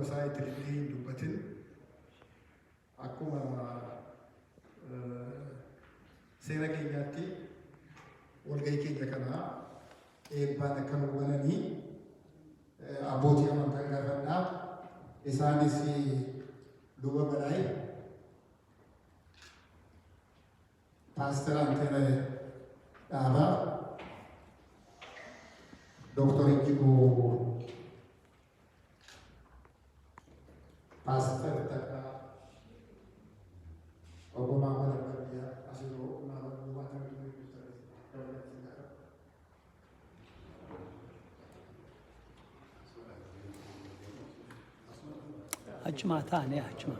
isaa itti hin dubbatin akkuma seera keenyaatti walgahii keenya kanaa eebbaan akka nu bananii abbootii amantaa gaafannaa. Isaanis luba Balaay, Pastor Anteena Dhaabaa, Dr. Ijjiguu, Pastor Takkaa, Obbo Maamala Barbiyaa, asirraa Maamala Barbiyaa Achuma taane achuma.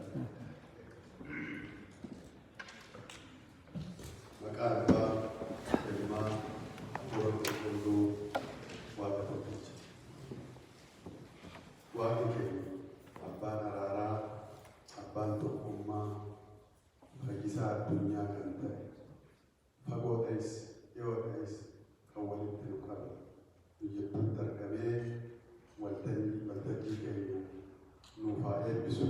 Maqaan Abbaa, Ilmaa, Hafuura Qulqulluu, Waaqa tokkicha. Waaqni keenya Abbaan araaraa, Abbaan tokkummaa, Fayyisaa addunyaa kan ta'e, fagoo ta'es, dhiyoo ta'es kan walitti nu qabe, nu jidduutti argamee waltajjii keenya nuuf haa eebbisu.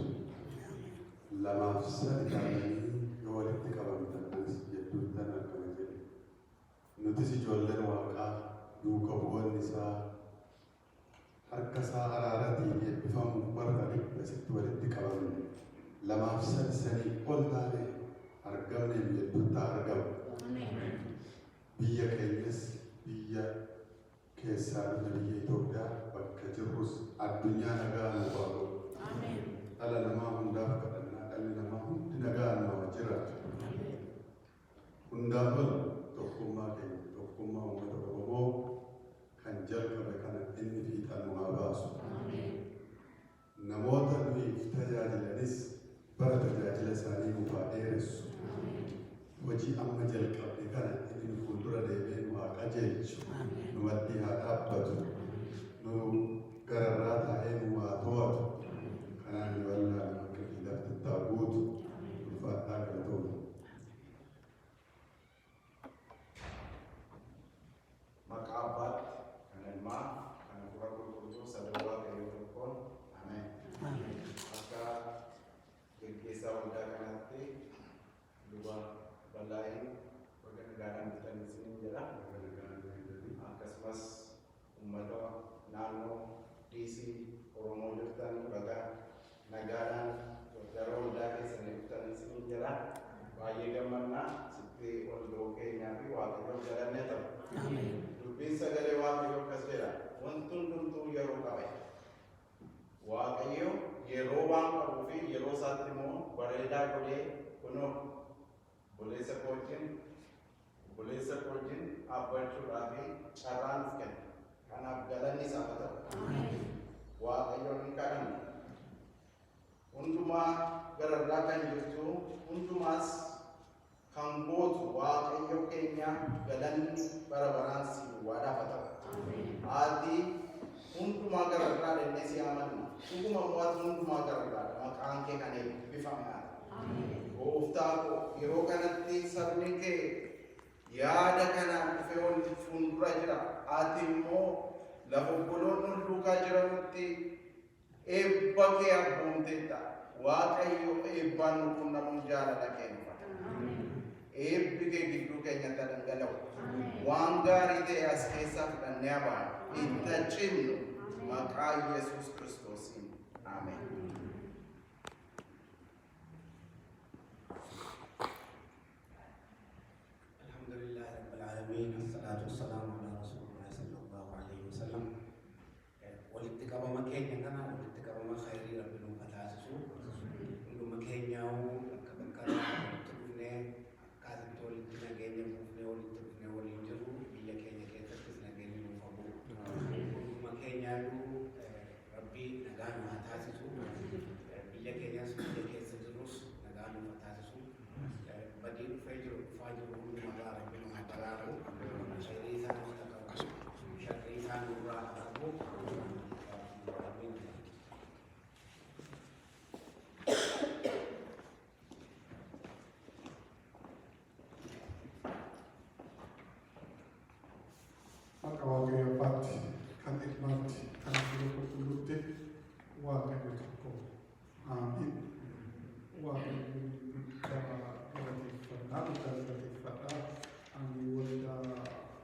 Lamaaf sadi ta'anii yoo walitti qabamtanis jidduuttan argama jedhe. Nutis ijoolleen Waaqaa duuka bu'oonni isaa harka isaa araaratiin eebbifamuuf barbaade asitti walitti qabamne. Lamaaf sadi sanii ol taane argamneen jidduutti argamu. Biyya keenyas biyya keessaa biyya Itoophiyaa bakka jirrus addunyaa nagaa nuuf haa godhu. Dhala namaa hundaaf kadhannaa, dhalli namaa hundi nagaan nama jiraatu. Hundaaf ol tokkummaa keenya, tokkummaa uummata Oromoo kan jalqabe kana inni fiixaan nu haa baasu. Namoota nuyiif tajaajilanis bara tajaajila isaanii nuuf haa dheeressu. Hojii amma jalqabne kana inni fuuldura deemee nu haa qajeelchu. Nu maddii haa dhaabbatu. Nu gararraa taa'ee nu haa to'atu. Kanaan bal'aa akka lafti taaguutu ulfaataa galatoomne. Maqaa Abbaatti, kan Ilmaa, kan Hafuura Qulqulluu sadan Waaqayyoo tokkoon Ameen. Akka gaggeessaa waldaa kanaatti luba Balaayiin bakka nagaadhaan bitanii isiniin jedha. Akkasumas uummata naannoo DC Oromoo jirtan bakka nagaadhaan gara waldaa keessanii bitanii isiniin jedha. Baay'ee gammannaa sitti waldoo keenyaa fi Waaqayyoo jalannee ta'u. Dubbiin sagalee Waaqayyoo akkas jedha. Wanti hundumtuu yeroo qabe. Waaqayyo yeroo waan qabuu fi yeroo isaatti immoo bareedaa godhee kunoo obboleessa koo wajjin dhaabbachuudhaa fi carraa nuuf kenna. Kanaaf galanni isaaf haa ta'u. Waaqayyoon hin kadhannu. Hundumaa gararraa kan jirtu hundumaas kan gootu Waaqayyo keenya galanni bara baraan si duwwaadhaaf haa ta'u. Ati hundumaa gararraa dennee si amanna. Dhuguma mo'atu hundumaa gararraa maqaan kee kan eebbifamu haa ta'u. Gooftaa koo yeroo kanatti sabni kee yaada kanaan dhufee ol fuuldura jira. Ati immoo lafa obboloonni ol duukaa jiranutti eebba kee abboomteetta. Waaqayyo eebbaan nu quunnamuun jaalala kee nufata. Eebbi kee gidduu keenyatti dhangala'u. Waan gaarii ta'e as keessaa fudhannee abaana. Itti cimnu maqaa Yesuus Kiristoosiin. Ameen. Alhamdulillah Rabbil Alamin. Assalatu wassalamu ala Rasulillah sallallahu alaihi wasallam. Walitti qabama keenya kana walitti qabama khairii Rabbi nuuf taasisu. Hunduma keenyaa'u akka bakka walitti dhufnee akkasitti walitti nageenya buufnee walitti dhufnee waliin jirru biyya keenya keessattis nageenya nuuf habu. Hunduma keenyaa'u Rabbi nagaa nu haa taasisu. Biyya keenyas biyya keessa jirus nagaa nuuf haa taasisu. Badii dhufee jiru dhufaa jiru hunduma irraa Rabbi nu haa baraaru. Khairii isaa nuuf qabu. Sharrii isaa nurraa haa qabu. Maqaa Waaqayyo Abbaatti, kan Ilmaatti, kan Hafuura Qulqulluutti Waaqayyo tokko. Amiin. Waaqayyoon galateeffadhaa. Ani waldaa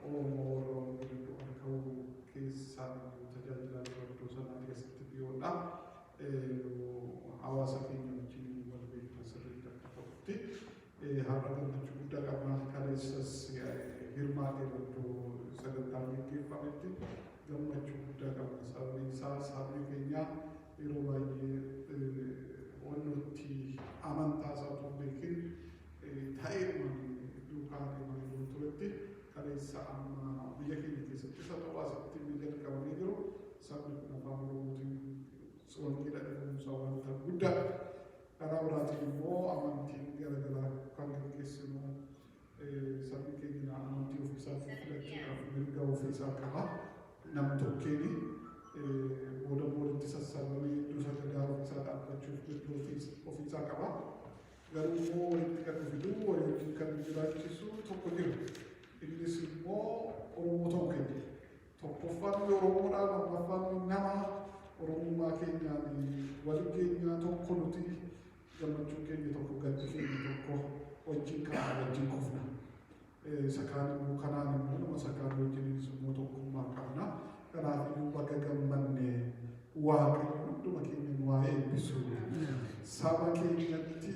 Oromoo Oromoo keessaa tajaajila dubartoota sanaa keessatti dhiyoodha. Hawaasa keenya wajjin wal beekna sirriitti akka ta'utti har'a gammachuu guddaa qabna. Kaleessas hirmaatee iddoo sagantaan gaggeeffametti gammachuu guddaa qabna. Sababni isaa sabni keenya yeroo baay'ee wantooti amantaa isaa osoo hin beekin ta'ee duukaa deemaa turetti kaleessa amma biyya keenya keessatti isa ta'uu asitti biyya qabamee jiru sabni kun afaan Oromootiin wangeela dhageessuun wanta guddaadha. Karaa biraatiin immoo amantiin garaagaraa kan gaggeessinu sabni keenya amantii ofiisaa filachuudhaaf mirga ofiisaa qaba. Nam tokkeeni boodatti sassaabamee iddoo sagadaa ofiisaa dhaabbachuuf mirga ofiisaa qaba. Garuu immoo walitti kan fidu walitti kan jiraachisu tokko jira. Innis immoo Oromoo ta'uu keenya. Tokkoffaan Oromoodhaan lammaffaan nama Oromummaa keenyaan wal keenyaa tokko nuti gammachuu keenya tokko gaddi keenya tokko wajjin kaa'aa wajjin kufna. Sakaan immoo kanaan immoo nama sakaan wajjinis immoo tokkummaa qabna. Kanaaf iyyuu bakka gammanne Waaqayyo hunduma keenya waa eebbisu. Saba keenyatti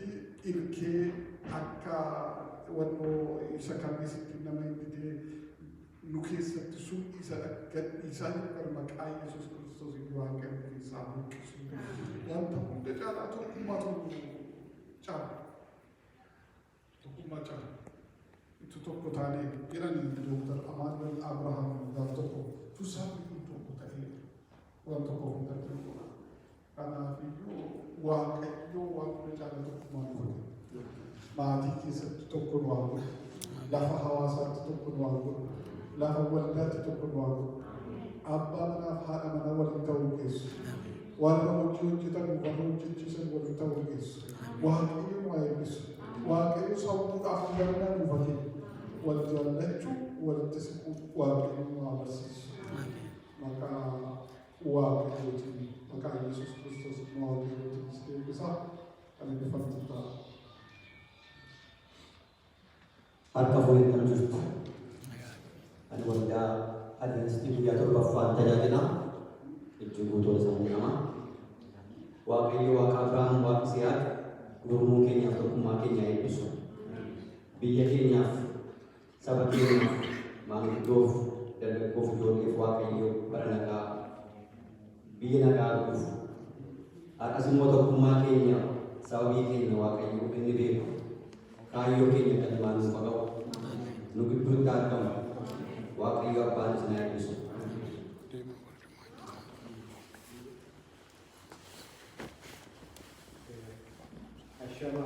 ilkee akka wannoo isa kamiisitti nama hinditee nu keessatti sun isa gadhiisaa jiru maqaa Yesuus Kiristoos Waaqayyo keessaa buqqisu. Wanta hunda caalaa tokkummaa caala. Tokkummaa caala. Itu tokko taanee jedhanii Dooktar Amaanuel Abrahaam gaaf tokko sabni kun tokko ta'ee waan tokko hunda jiru. Kanaaf iyyuu Waaqayyo waan hunda caalaa tokkummaa nu godhe. Maatii keessatti tokko nu haa godhu. Lafa hawaasaatti tokko nu haa godhu. Lafa waldaatti tokko nu haa godhu. Abbaa manaaf haadha manaa waliin ta'uu geessu. Warra hojii hojjetan warra hojjechiisan waliin ta'uu geessu. Waaqayyo waa eebbisu. Waaqayyo sababuudhaaf garnaa nu fakkeenya. Wal jaallachuu walitti siquu Waaqayyo nu agarsiisu. Maqaa Waaqayyootiin maqaa Yesuus Kiristoos nu Waaqayyootiin eebbisaa kan eebbifamtu ta'a. Harka fuudhee kan jirtu ani waldaa Adventistii guyyaa torbaffaan tajaajila iddoo guutuu isaanii jedhama. Waaqayyo Waaqa Abrahaam Waaqa Isihaaq gurmuu keenyaaf tokkummaa keenya eebbisu. Biyya keenyaaf saba keenyaaf maanguddoof dargaggoof ijoolleef Waaqayyo bara nagaa biyya nagaa dhufu. Har'as immoo tokkummaa keenya sababii keenya Waaqayyo inni beeku. Kaayyoo keenya galmaan nu qabu. Nu gidduutti argamu. Waaqayyo abbaan isin eebbisu. Ashama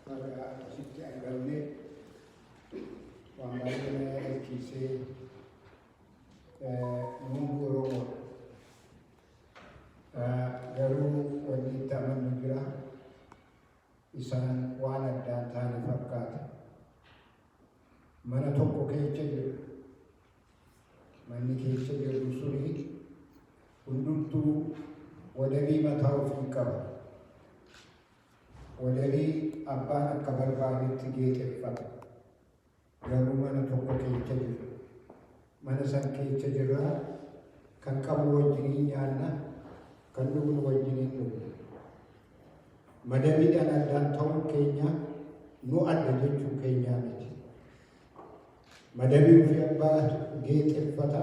pada asitti argamne waan baay'ee erkiisee nuungu Oromoo garuu wanni itti amannu jira. Isaan waan addaan taane fakkaata. Mana tokko keessa jiru. Manni keessa jiru suni hundumtuu wadabii mataa ofii qaba. Wadabii abbaan akka barbaadetti geexeffata. Garuu mana tokko keessa jiru. Mana san keessa jirra kan qabu wajjiniin nyaanna, kan dhugnu wajjiniin dhugna. Madabiidhaan addaan ta'uun keenya nu adda jechuu keenyaa miti. Madabii ofii abbaa geexeffata,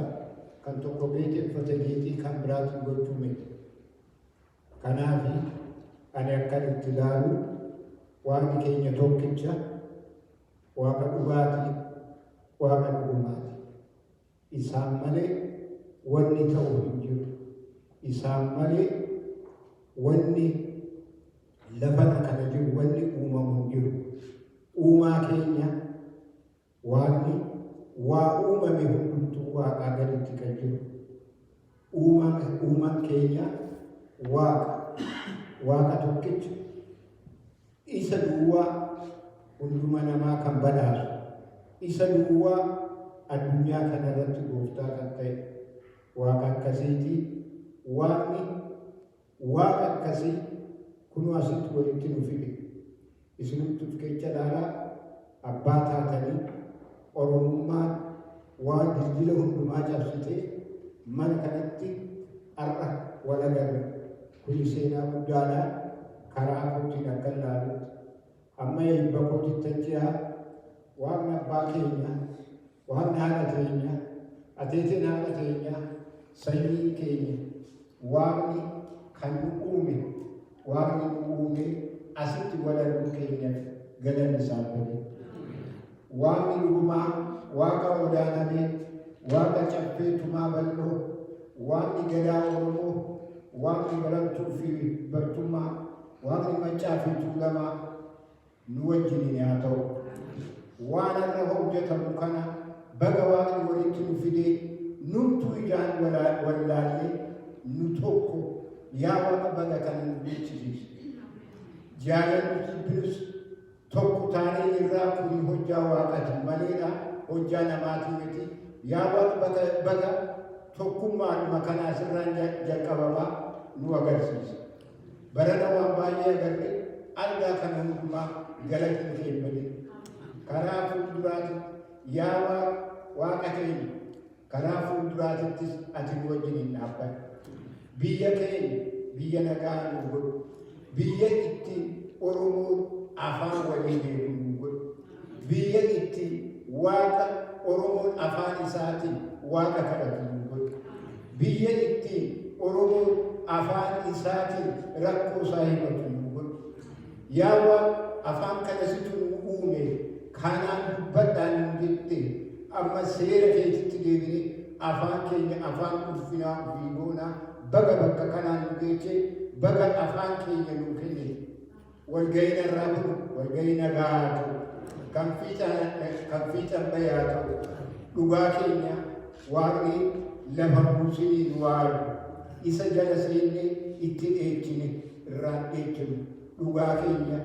kan tokko geexeffata geexii kan biraatiin gochuu miti. Kanaaf ani akkan itti ilaalu Waaqni keenya tokkicha, Waaqa dhugaatii, Waaqa dhugumaati. Isaan malee wanni ta'u hin jiru. Isaan malee wanni lafarra kana jiru wanni uumamu hin jiru. Uumaa keenya Waaqni waa uumame hundumtuu Waaqaa gaditti kan jiru. Uumaan keenya Waaqa tokkicha. Isa duwwaa hunduma namaa kan badhaasu. Isa duwwaa addunyaa kanarratti gooftaa kan ta'e Waaqa akkasiitii Waaqni waaqa akkasii kunoo asitti walitti nu fide isinittu kecha dhaalaa abbaa taatanii oromummaan waan dildila hundumaa cabsitee mana kanatti har'a wal agarra kuni seenaa guddaadha karaa kootiin akka ilaalutti amma eebba kootitti achiyaa waaqni abbaa keenya waaqni haadha keenya ateetiin haadha keenya sanyii keenya waaqni kan nu uume waaqni nu uume asitti wal arguu keenya galanni isaa godhe waaqni dhugumaa waaqa odaaname waaqa caffee tumaa bal'oo waaqni gadaa oromoo waaqni barattuu fi bartummaa waaqni maccaa fi tuulamaa nu wajjiniin haa ta'u waan irra hojjetamu kana baga waaqni walitti nu fidee numtuu ijaan wallaallee nu tokko yaa waaqa baga kana nu beeksisiise jaalalli jibbinus tokko taanee irraa kuni hojjaa waaqati maleedha hojjaa namaatii miti yaa waaqa baga tokkummaadhuma kanaa sirraan jalqabamaa nu agarsiisa barana waan baay'ee agarre argaa kana hundumaa galatiin keemmade karaa fuulduraati yaa waaqa keenya karaa fuulduraatittis ati nu wajjiniin dhaabbadhu biyya keenya biyya nagaa nu godhu biyya itti oromoon afaan walii beeku nu godhu biyya itti waaqa oromoon afaan isaatiin waaqa kadhatu nu godhu biyya itti oromoon afaan isaatiin rakkoo isaa himatu nu godhu yaa waaqa afaan kanasitu nu uume kanaan dubbadhaan nu jette amma seera keetitti deebine afaan keenya afaan ulfinaa ofii goonaa baga bakka kanaan nu geeche baga afaan keenya nu kenne walgahii irraa kun walgahii nagaa haa ta'u kan fiixan bahee haa ta'u dhugaa keenya waaqni lafa buusinii nu waaru isa jala seennee itti dheechine irraan dheechinu dhugaa keenya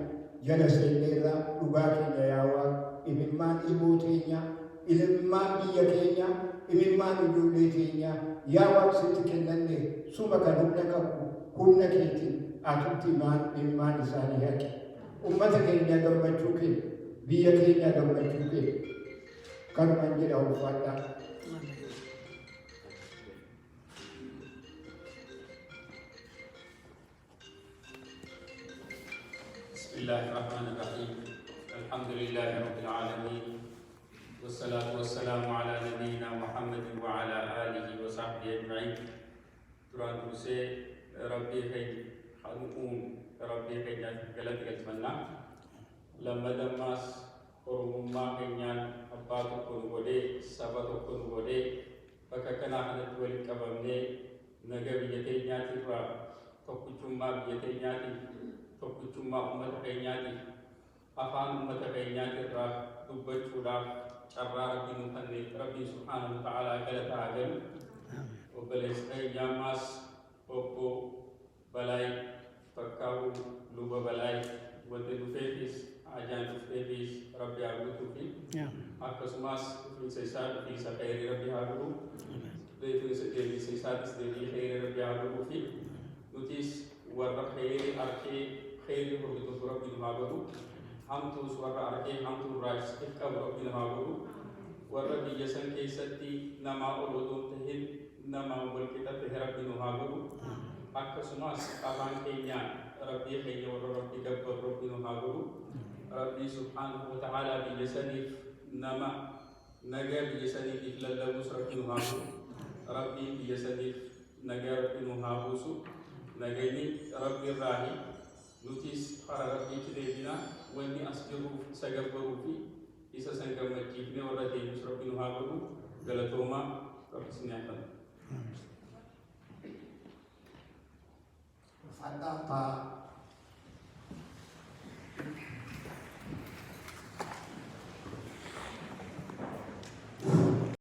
jala seennee irraa dhugaa keenya yaa waaqa imimmaan ilmoo keenya ilmaan biyya keenya imimmaan ijoollee keenya yaa waaqa sitti kennanne suma kan humna qabu humna keetiin atutti ilmaan isaanii haqe ummata keenya gammachuu kee biyya keenya gammachuu kee kanuman jedha ulfaadhaa بسم الله الرحمن الرحيم الحمد لله رب العالمين والصلاة والسلام على نبينا محمد وعلى آله وصحبه أجمعين تران ترسي ربي خير خلقون ربي خير قلت قلتمنا لما دماس قرمما كنيان أباتو كن ودي سباتو كن ودي فككنا حدث ولك أبامني نجا بيتي نياتي را تقوشما بيتي نياتي tokkichummaa uummata keenyaatiif afaan uummata keenyaatirraa dubbachuudhaaf carraa rabbii nu kenneef rabbii subhaanahu wa ta'aalaa galata haa galu obboleessa keenyaa ammaas obbo Balaay Fakkaahuu luba Balaay wanti dhufeefis ajaan dhufeefis rabbi haa guutuufi akkasumas dhufiinsa isaa dhufiinsa khayrii rabbi haa godhu deebiinsa isaatis deebii khayrii rabbi haa godhuufi nutis warra khayrii arkee خير وبدو ربي نهاجو هم تو سوار أركي هم تو رايس إفكار ربي نهاجو وربي يسن كيستي نما أولودون تهين نما أول كتاب ربي نهاجو أكسماس أبان كينيا ربي خير وربي جب ربي نهاجو ربي سبحانه وتعالى بيسني نما نجا بيسني إفلا لبوس ربي نهاجو ربي بيسني نجا ربي نهاجو نجاني ربي راهي nutis para rabbii deebina wanni as jiruuf isa gabbaruu fi isa san gammachiifnee warra deebis rabbi nu haa godhu galatoomaa rabbis ni hafan. Fadhaa